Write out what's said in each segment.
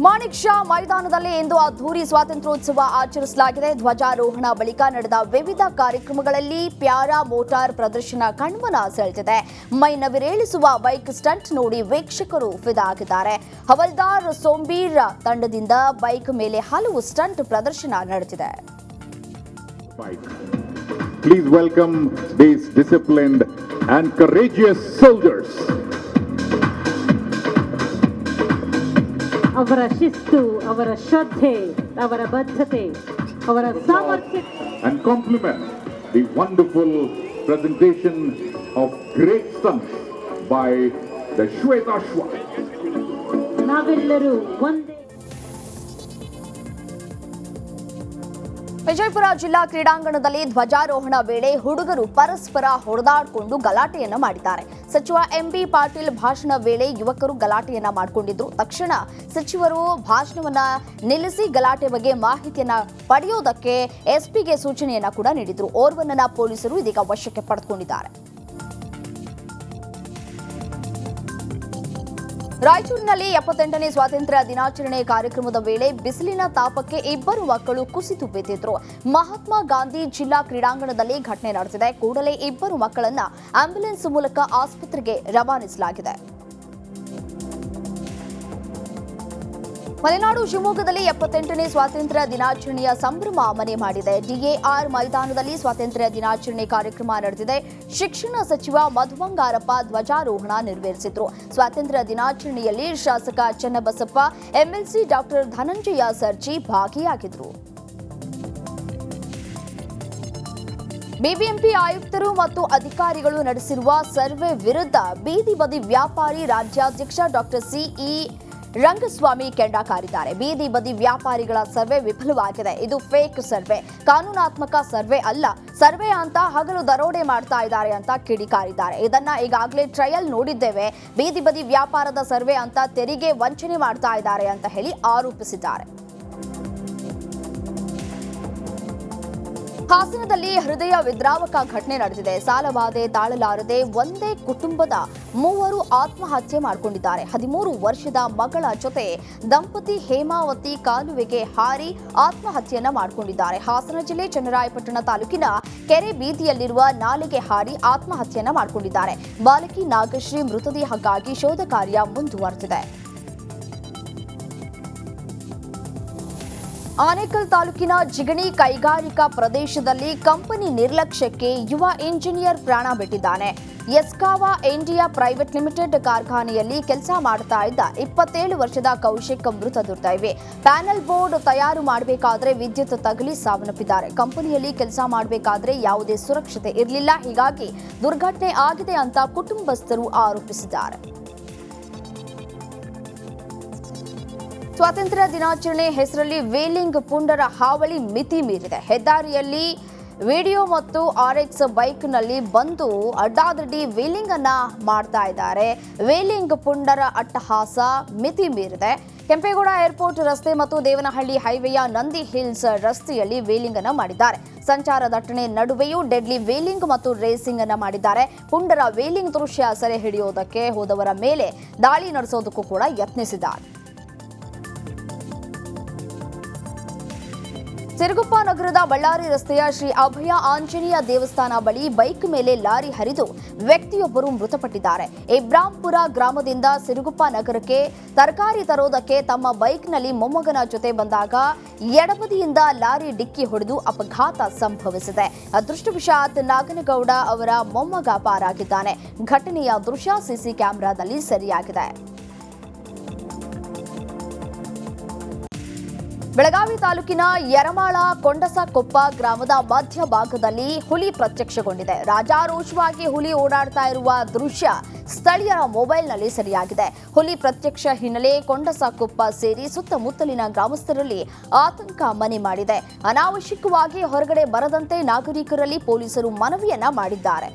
ಮಾಣಿಕ್ ಶಾ ಮೈದಾನದಲ್ಲಿ ಇಂದು ಅದ್ದೂರಿ ಸ್ವಾತಂತ್ರ್ಯೋತ್ಸವ ಆಚರಿಸಲಾಗಿದೆ. ಧ್ವಜಾರೋಹಣ ಬಳಿಕ ನಡೆದ ವಿವಿಧ ಕಾರ್ಯಕ್ರಮಗಳಲ್ಲಿ ಪ್ಯಾರಾ ಮೋಟಾರ್ ಪ್ರದರ್ಶನ ಕಣ್ಮನ ಸೆಳೆದಿದೆ. ಮೈನವಿರೇಳಿಸುವ ಬೈಕ್ ಸ್ಟಂಟ್ ನೋಡಿ ವೀಕ್ಷಕರು ಫಿದಾ ಆಗಿದ್ದಾರೆ. ಹವಲ್ದಾರ್ ಸೋಂಬೀರ್ ತಂಡದಿಂದ ಬೈಕ್ ಮೇಲೆ ಹಲವು ಸ್ಟಂಟ್ ಪ್ರದರ್ಶನ ನಡೆದಿದೆ. Please welcome these disciplined and courageous soldiers. ಅವರ ಶಿಸ್ತು, ಅವರ ಶ್ರದ್ಧೆ, ಅವರ ಬದ್ಧತೆ, ಅವರ ಸಾಮರ್ಥ್ಯ and compliment the wonderful presentation of great stunts by the Shwetashwa. ನಾವೆಲ್ಲರೂ ಒಂದೇ. ವಿಜಯಪುರ ಜಿಲ್ಲಾ ಕ್ರೀಡಾಂಗಣದಲ್ಲಿ ಧ್ವಜಾರೋಹಣ ವೇಳೆ ಹುಡುಗರು ಪರಸ್ಪರ ಹೊಡೆದಾಡಿಕೊಂಡು ಗಲಾಟೆಯನ್ನ ಮಾಡಿದ್ದಾರೆ. ಸಚಿವ ಎಂಬಿ ಪಾಟೀಲ್ ಭಾಷಣ ವೇಳೆ ಯುವಕರು ಗಲಾಟೆಯನ್ನ ಮಾಡಿಕೊಂಡಿದ್ರು. ತಕ್ಷಣ ಸಚಿವರು ಭಾಷಣವನ್ನ ನಿಲ್ಲಿಸಿ ಗಲಾಟೆ ಬಗ್ಗೆ ಮಾಹಿತಿಯನ್ನ ಪಡೆಯೋದಕ್ಕೆ ಎಸ್ಪಿಗೆ ಸೂಚನೆಯನ್ನ ಕೂಡ ನೀಡಿದ್ರು. ಓರ್ವನನ್ನ ಪೊಲೀಸರು ಇದೀಗ ವಶಕ್ಕೆ ಪಡೆದುಕೊಂಡಿದ್ದಾರೆ. ರಾಯಚೂರಿನಲ್ಲಿ 78ನೇ ಸ್ವಾತಂತ್ರ್ಯ ದಿನಾಚರಣೆ ಕಾರ್ಯಕ್ರಮದ ವೇಳೆ ಬಿಸಿಲಿನ ತಾಪಕ್ಕೆ ಇಬ್ಬರು ಮಕ್ಕಳು ಕುಸಿದು ಬಿದ್ದಿದ್ರು. ಮಹಾತ್ಮ ಗಾಂಧಿ ಜಿಲ್ಲಾ ಕ್ರೀಡಾಂಗಣದಲ್ಲಿ ಘಟನೆ ನಡೆದಿದೆ. ಕೂಡಲೇ ಇಬ್ಬರು ಮಕ್ಕಳನ್ನ ಆಂಬ್ಯುಲೆನ್ಸ್ ಮೂಲಕ ಆಸ್ಪತ್ರೆಗೆ ರವಾನಿಸಲಾಗಿದೆ. ಮಲೆನಾಡು ಶಿವಮೊಗ್ಗದಲ್ಲಿ 78ನೇ ಸ್ವಾತಂತ್ರ್ಯ ದಿನಾಚರಣೆಯ ಸಂಭ್ರಮ ಮನೆ ಮಾಡಿದೆ. ಡಿಎಆರ್ ಮೈದಾನದಲ್ಲಿ ಸ್ವಾತಂತ್ರ್ಯ ದಿನಾಚರಣೆ ಕಾರ್ಯಕ್ರಮ ನಡೆದಿದೆ. ಶಿಕ್ಷಣ ಸಚಿವ ಮಧು ಬಂಗಾರಪ್ಪ ಧ್ವಜಾರೋಹಣ ನೆರವೇರಿಸಿದ್ರು. ಸ್ವಾತಂತ್ರ್ಯ ದಿನಾಚರಣೆಯಲ್ಲಿ ಶಾಸಕ ಚನ್ನಬಸಪ್ಪ, ಎಂಎಲ್ಸಿ ಡಾಕ್ಟರ್ ಧನಂಜಯ ಸರ್ಜಿ ಭಾಗಿಯಾಗಿದ್ರು. ಬಿಬಿಎಂಪಿ ಆಯುಕ್ತರು ಮತ್ತು ಅಧಿಕಾರಿಗಳು ನಡೆಸಿರುವ ಸರ್ವೆ ವಿರುದ್ಧ ಬೀದಿ ಬದಿ ವ್ಯಾಪಾರಿ ರಾಜ್ಯಾಧ್ಯಕ್ಷ ಡಾಕ್ಟರ್ ಸಿಇ ರಂಗಸ್ವಾಮಿ ಕೆಂಡ ಕಾರಿದ್ದಾರೆ. ಬೀದಿ ಬದಿ ವ್ಯಾಪಾರಿಗಳ ಸರ್ವೆ ವಿಫಲವಾಗಿದೆ. ಇದು ಫೇಕ್ ಸರ್ವೆ, ಕಾನೂನಾತ್ಮಕ ಸರ್ವೆ ಅಲ್ಲ. ಸರ್ವೆ ಅಂತ ಹಗಲು ದರೋಡೆ ಮಾಡ್ತಾ ಇದ್ದಾರೆ ಅಂತ ಕಿಡಿಕಾರಿದ್ದಾರೆ. ಇದನ್ನ ಈಗಾಗಲೇ ಟ್ರಯಲ್ ನೋಡಿದ್ದೇವೆ. ಬೀದಿ ಬದಿ ವ್ಯಾಪಾರದ ಸರ್ವೆ ಅಂತ ತೆರಿಗೆ ವಂಚನೆ ಮಾಡ್ತಾ ಇದ್ದಾರೆ ಅಂತ ಹೇಳಿ ಆರೋಪಿಸಿದ್ದಾರೆ. ಹಾಸನದಲ್ಲಿ ಹೃದಯ ವಿದ್ರಾವಕ ಘಟನೆ ನಡೆದಿದೆ. ಸಾಲಬಾಧೆ ತಾಳಲಾರದೆ ಒಂದೇ ಕುಟುಂಬದ ಮೂವರು ಆತ್ಮಹತ್ಯೆ ಮಾಡಿಕೊಂಡಿದ್ದಾರೆ. 13 ವರ್ಷದ ಮಗಳ ಜೊತೆ ದಂಪತಿ ಹೇಮಾವತಿ ಕಾಲುವೆಗೆ ಹಾರಿ ಆತ್ಮಹತ್ಯೆಯನ್ನ ಮಾಡಿಕೊಂಡಿದ್ದಾರೆ. ಹಾಸನ ಜಿಲ್ಲೆ ಚನ್ನರಾಯಪಟ್ಟಣ ತಾಲೂಕಿನ ಕೆರೆ ಬೀದಿಯಲ್ಲಿರುವ ನಾಲೆಗೆ ಹಾರಿ ಆತ್ಮಹತ್ಯೆಯನ್ನ ಮಾಡಿಕೊಂಡಿದ್ದಾರೆ. ಬಾಲಕಿ ನಾಗಶ್ರೀ ಮೃತದೇಹಕ್ಕಾಗಿ ಶೋಧ ಕಾರ್ಯ ಮುಂದುವರೆದಿದೆ. ಆನೇಕಲ್ ತಾಲೂಕಿನ ಜಿಗಣಿ ಕೈಗಾರಿಕಾ ಪ್ರದೇಶದಲ್ಲಿ ಕಂಪನಿ ನಿರ್ಲಕ್ಷ್ಯಕ್ಕೆ ಯುವ ಇಂಜಿನಿಯರ್ ಪ್ರಾಣ ಬಿಟ್ಟಿದ್ದಾನೆ. ಎಸ್ಕಾವಾ ಇಂಡಿಯಾ ಪ್ರೈವೇಟ್ ಲಿಮಿಟೆಡ್ ಕಾರ್ಖಾನೆಯಲ್ಲಿ ಕೆಲಸ ಮಾಡ್ತಾ ಇದ್ದ 27 ವರ್ಷದ ಕೌಶಿಕ್ ಮೃತ ದುರ್ದೈವಿ. ಪ್ಯಾನೆಲ್ ಬೋರ್ಡ್ ತಯಾರು ಮಾಡಬೇಕಾದ್ರೆ ವಿದ್ಯುತ್ ತಗುಲಿ ಸಾವನ್ನಪ್ಪಿದ್ದಾರೆ. ಕಂಪನಿಯಲ್ಲಿ ಕೆಲಸ ಮಾಡಬೇಕಾದ್ರೆ ಯಾವುದೇ ಸುರಕ್ಷತೆ ಇರಲಿಲ್ಲ. ಹೀಗಾಗಿ ದುರ್ಘಟನೆ ಆಗಿದೆ ಅಂತ ಕುಟುಂಬಸ್ಥರು ಆರೋಪಿಸಿದ್ದಾರೆ. ಸ್ವಾತಂತ್ರ್ಯ ದಿನಾಚರಣೆ ಹೆಸರಲ್ಲಿ ವೇಲಿಂಗ್ ಪುಂಡರ ಹಾವಳಿ ಮಿತಿ ಮೀರಿದೆ. ಹೆದ್ದಾರಿಯಲ್ಲಿ ವಿಡಿಯೋ ಮತ್ತು ಆರ್ಎಕ್ಸ್ ಬೈಕ್ನಲ್ಲಿ ಬಂದು ಅಡ್ಡಾದಿಡ್ಡಿ ವೇಲಿಂಗ್ ಅನ್ನ ಮಾಡ್ತಾ ಇದ್ದಾರೆ. ವೇಲಿಂಗ್ ಪುಂಡರ ಅಟ್ಟಹಾಸ ಮಿತಿ ಮೀರಿದೆ. ಕೆಂಪೇಗೌಡ ಏರ್ಪೋರ್ಟ್ ರಸ್ತೆ ಮತ್ತು ದೇವನಹಳ್ಳಿ ಹೈವೇಯ ನಂದಿ ಹಿಲ್ಸ್ ರಸ್ತೆಯಲ್ಲಿ ವೇಲಿಂಗ್ ಅನ್ನ ಮಾಡಿದ್ದಾರೆ. ಸಂಚಾರ ದಟ್ಟಣೆ ನಡುವೆಯೂ ಡೆಡ್ಲಿ ವೇಲಿಂಗ್ ಮತ್ತು ರೇಸಿಂಗ್ ಅನ್ನ ಮಾಡಿದ್ದಾರೆ. ಪುಂಡರ ವೇಲಿಂಗ್ ದೃಶ್ಯ ಸೆರೆ ಹಿಡಿಯೋದಕ್ಕೆ ಹೋದವರ ಮೇಲೆ ದಾಳಿ ನಡೆಸೋದಕ್ಕೂ ಕೂಡ ಯತ್ನಿಸಿದ್ದಾರೆ. ಸಿರುಗುಪ್ಪ ನಗರದ ಬಳ್ಳಾರಿ ರಸ್ತೆಯ ಶ್ರೀ ಅಭಯ ಆಂಜನೇಯ ದೇವಸ್ಥಾನ ಬಳಿ ಬೈಕ್ ಮೇಲೆ ಲಾರಿ ಹರಿದು ವ್ಯಕ್ತಿಯೊಬ್ಬರು ಮೃತಪಟ್ಟಿದ್ದಾರೆ. ಇಬ್ರಾಂಪುರ ಗ್ರಾಮದಿಂದ ಸಿರುಗುಪ್ಪ ನಗರಕ್ಕೆ ತರಕಾರಿ ತರೋದಕ್ಕೆ ತಮ್ಮ ಬೈಕ್ನಲ್ಲಿ ಮೊಮ್ಮಗನ ಜೊತೆ ಬಂದಾಗ ಎಡಬದಿಯಿಂದ ಲಾರಿ ಡಿಕ್ಕಿ ಹೊಡೆದು ಅಪಘಾತ ಸಂಭವಿಸಿದೆ. ಅದೃಷ್ಟವಶಾತ್ ನಾಗನಗೌಡ ಅವರ ಮೊಮ್ಮಗ ಪಾರಾಗಿದ್ದಾನೆ. ಘಟನೆಯ ದೃಶ್ಯ ಸಿಸಿ ಕ್ಯಾಮೆರಾದಲ್ಲಿ ಸೆರೆಯಾಗಿದೆ. ಬೆಳಗಾವಿ ತಾಲೂಕಿನ ಯರಮಾಳ ಕೊಂಡಸಕೊಪ್ಪ ಗ್ರಾಮದ ಮಧ್ಯ ಭಾಗದಲ್ಲಿ ಹುಲಿ ಪ್ರತ್ಯಕ್ಷಗೊಂಡಿದೆ. ರಾಜಾರೋಷವಾಗಿ ಹುಲಿ ಓಡಾಡ್ತಾ ಇರುವ ದೃಶ್ಯ ಸ್ಥಳೀಯರ ಮೊಬೈಲ್ನಲ್ಲಿ ಸೆರೆಯಾಗಿದೆ. ಹುಲಿ ಪ್ರತ್ಯಕ್ಷ ಹಿನ್ನೆಲೆ ಕೊಂಡಸಕೊಪ್ಪ ಸೇರಿ ಸುತ್ತಮುತ್ತಲಿನ ಗ್ರಾಮಸ್ಥರಲ್ಲಿ ಆತಂಕ ಮನೆ ಮಾಡಿದೆ. ಅನಾವಶ್ಯಕವಾಗಿ ಹೊರಗಡೆ ಬರದಂತೆ ನಾಗರಿಕರಲ್ಲಿ ಪೊಲೀಸರು ಮನವಿಯನ್ನ ಮಾಡಿದ್ದಾರೆ.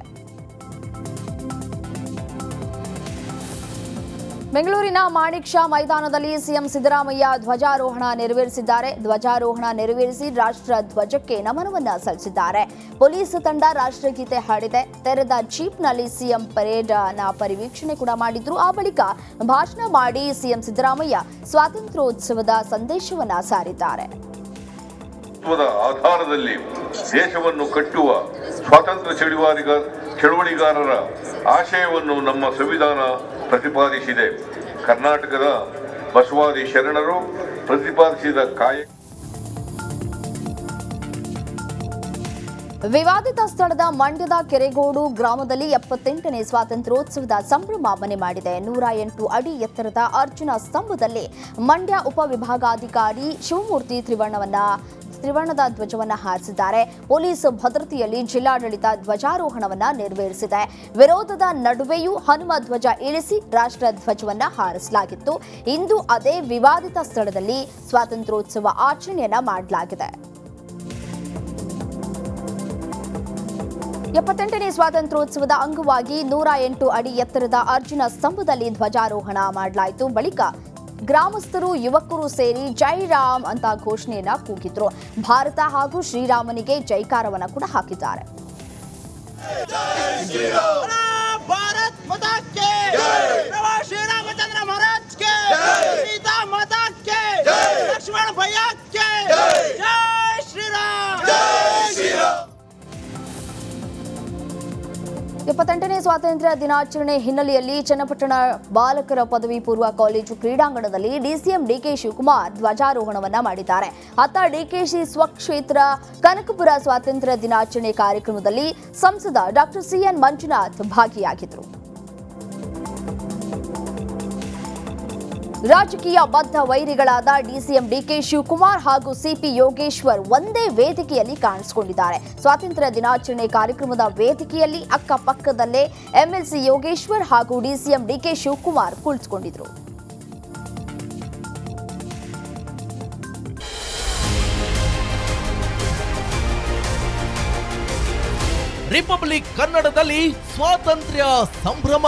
ಬೆಂಗಳೂರಿನ ಮಾಣಿಕ್ ಶಾ ಮೈದಾನದಲ್ಲಿ ಸಿಎಂ ಸಿದ್ದರಾಮಯ್ಯ ಧ್ವಜಾರೋಹಣ ನೆರವೇರಿಸಿದ್ದಾರೆ. ಧ್ವಜಾರೋಹಣ ನೆರವೇರಿಸಿ ರಾಷ್ಟ್ರ ಧ್ವಜಕ್ಕೆ ನಮನವನ್ನ ಸಲ್ಲಿಸಿದ್ದಾರೆ. ಪೊಲೀಸ್ ತಂಡ ರಾಷ್ಟ್ರಗೀತೆ ಹಾಡಿದೆ. ತೆರೆದ ಜೀಪ್ನಲ್ಲಿ ಸಿಎಂ ಪರೇಡ್ ನ ಪರಿವೀಕ್ಷಣೆ ಕೂಡ ಮಾಡಿದ್ರು. ಆ ಬಳಿಕ ಭಾಷಣ ಮಾಡಿ ಸಿಎಂ ಸಿದ್ದರಾಮಯ್ಯ ಸ್ವಾತಂತ್ರ್ಯೋತ್ಸವದ ಸಂದೇಶವನ್ನ ಸಾರಿದ್ದಾರೆ. ಆಧಾರದಲ್ಲಿ ದೇಶವನ್ನು ಕಟ್ಟುವ ಸ್ವಾತಂತ್ರ್ಯ ಚಳುವಳಿಗಾರರ ಆಶಯವನ್ನು ನಮ್ಮ ಸಂವಿಧಾನ ಪ್ರತಿಪಾದಿಸಿದೆ. ಕರ್ನಾಟಕದ ಬಸವಾದಿ ಶರಣರು ಪ್ರತಿಪಾದಿಸಿದ ವಿವಾದಿತ ಸ್ಥಳದ ಮಂಡ್ಯದ ಕೆರೆಗೋಡು ಗ್ರಾಮದಲ್ಲಿ 78ನೇ ಸ್ವಾತಂತ್ರ್ಯೋತ್ಸವದ ಸಂಭ್ರಮ ಮನೆ ಮಾಡಿದೆ. 108 ಅಡಿ ಎತ್ತರದ ಅರ್ಜುನ ಸ್ತಂಭದಲ್ಲಿ ಮಂಡ್ಯ ಉಪವಿಭಾಗಾಧಿಕಾರಿ ಶಿವಮೂರ್ತಿ ತ್ರಿವರ್ಣದ ಧ್ವಜವನ್ನ ಹಾರಿಸಿದ್ದಾರೆ. ಪೊಲೀಸ್ ಭದ್ರತೆಯಲ್ಲಿ ಜಿಲ್ಲಾಡಳಿತ ಧ್ವಜಾರೋಹಣವನ್ನ ನೆರವೇರಿಸಿದೆ. ವಿರೋಧದ ನಡುವೆಯೂ ಹನುಮ ಧ್ವಜ ಇಳಿಸಿ ರಾಷ್ಟ್ರ ಧ್ವಜವನ್ನ ಹಾರಿಸಲಾಗಿತ್ತು. ಇಂದು ಅದೇ ವಿವಾದಿತ ಸ್ಥಳದಲ್ಲಿ ಸ್ವಾತಂತ್ರ್ಯೋತ್ಸವ ಆಚರಣೆಯನ್ನ ಮಾಡಲಾಗಿದೆ. 78ನೇ ಸ್ವಾತಂತ್ರ್ಯೋತ್ಸವದ ಅಂಗವಾಗಿ 108 ಅಡಿ ಎತ್ತರದ ಅರ್ಜುನ ಸ್ತಂಭದಲ್ಲಿ ಧ್ವಜಾರೋಹಣ ಮಾಡಲಾಯಿತು. ಬಳಿಕ ಗ್ರಾಮಸ್ಥರು ಯುವಕರು ಸೇರಿ ಜೈ ರಾಮ್ ಅಂತ ಘೋಷಣೆಯನ್ನ ಕೂಗಿದ್ರು. ಭಾರತ ಹಾಗೂ ಶ್ರೀರಾಮನಿಗೆ ಜೈಕಾರವನ್ನ ಕೂಡ ಹಾಕಿದ್ದಾರೆ. ನೇ ಸ್ವಾತಂತ್ರ್ಯ ದಿನಾಚರಣೆ ಹಿನ್ನೆಲೆಯಲ್ಲಿ ಚನ್ನಪಟ್ಟಣ ಬಾಲಕರ ಪದವಿ ಪೂರ್ವ ಕಾಲೇಜು ಕ್ರೀಡಾಂಗಣದಲ್ಲಿ ಡಿಸಿಎಂ ಡಿಕೆ ಶಿವಕುಮಾರ್ ಧ್ವಜಾರೋಹಣವನ್ನ ಮಾಡಿದ್ದಾರೆ. ಅತ್ತ ಡಿಕೆಶಿ ಸ್ವಕ್ಷೇತ್ರ ಕನಕಪುರ ಸ್ವಾತಂತ್ರ್ಯ ದಿನಾಚರಣೆ ಕಾರ್ಯಕ್ರಮದಲ್ಲಿ ಸಂಸದ ಡಾಕ್ಟರ್ ಸಿಎನ್ ಮಂಜುನಾಥ್ ಭಾಗಿಯಾಗಿದ್ದರು. ರಾಜಕೀಯ ಬದ್ಧ ವೈರಿಗಳಾದ ಡಿಸಿಎಂ ಡಿಕೆ ಶಿವಕುಮಾರ್ ಹಾಗೂ ಸಿಪಿ ಯೋಗೇಶ್ವರ್ ಒಂದೇ ವೇದಿಕೆಯಲ್ಲಿ ಕಾಣಿಸಿಕೊಂಡಿದ್ದಾರೆ. ಸ್ವಾತಂತ್ರ್ಯ ದಿನಾಚರಣೆ ಕಾರ್ಯಕ್ರಮದ ವೇದಿಕೆಯಲ್ಲಿ ಅಕ್ಕಪಕ್ಕದಲ್ಲೇ ಎಂಎಲ್ಸಿ ಯೋಗೇಶ್ವರ್ ಹಾಗೂ ಡಿಸಿಎಂ ಡಿಕೆ ಶಿವಕುಮಾರ್ ಕುಳಿತುಕೊಂಡಿದ್ರು. ರಿಪಬ್ಲಿಕ್ ಕನ್ನಡದಲ್ಲಿ ಸ್ವಾತಂತ್ರ್ಯ ಸಂಭ್ರಮ.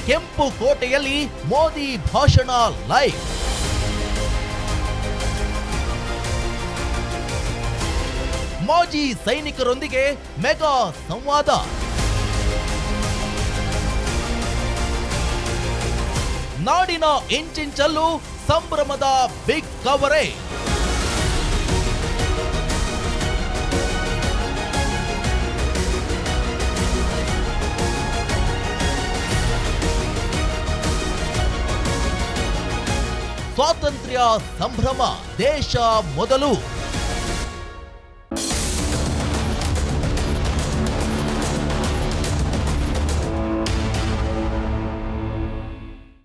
ಕೆಂಪು ಕೋಟೆಯಲ್ಲಿ ಮೋದಿ ಭಾಷಣ ಲೈವ್. ಮಾಜಿ ಸೈನಿಕರೊಂದಿಗೆ ಮೆಗಾ ಸಂವಾದ. ನಾಡಿನ ಇಂಚಿಂಚಲ್ಲೂ ಸಂಭ್ರಮದ ಬಿಗ್ ಕವರೇಜ್. ಸ್ವಾತಂತ್ರ್ಯ ಸಂಭ್ರಮ ದೇಶ ಮೊದಲು.